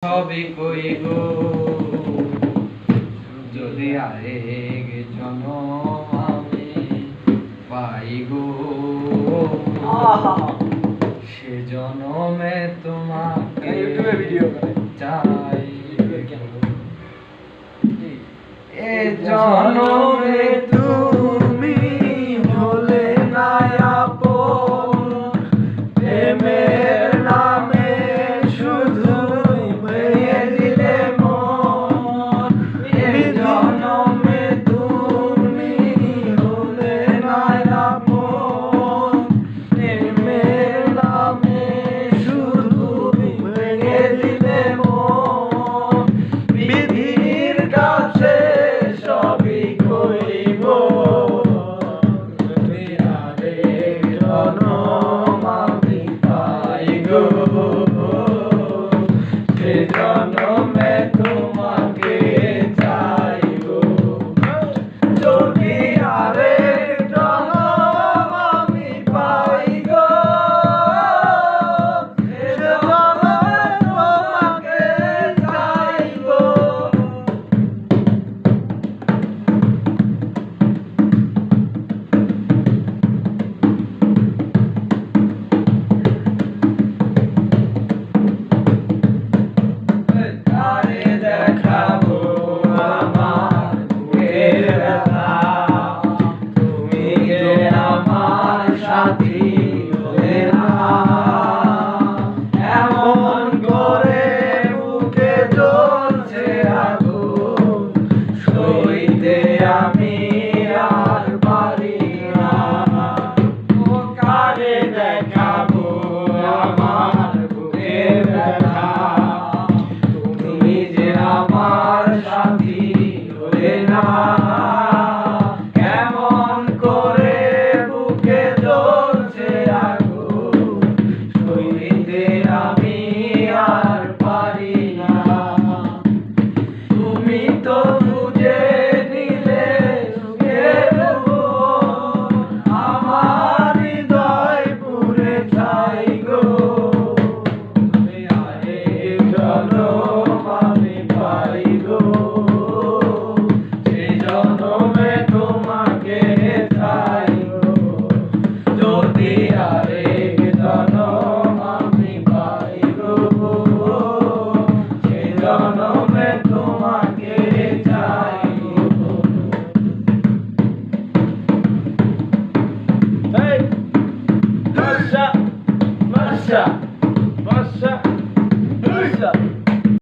সবই কই গো যদি আরেক জনম আমি পাই গো সে জনমে তোমাকে চাই এ জনমে তুমি হলে না আপন প্রেমের নামে শুধু ভেঙে দিলে মন এ জনমে তুমি হলে না আপন প্রেমের নামে শুধু ভেঙে দিলে মন বিধির কাছে সবই কইব তুমি আরেক জনম আমি পাই গো সে জনম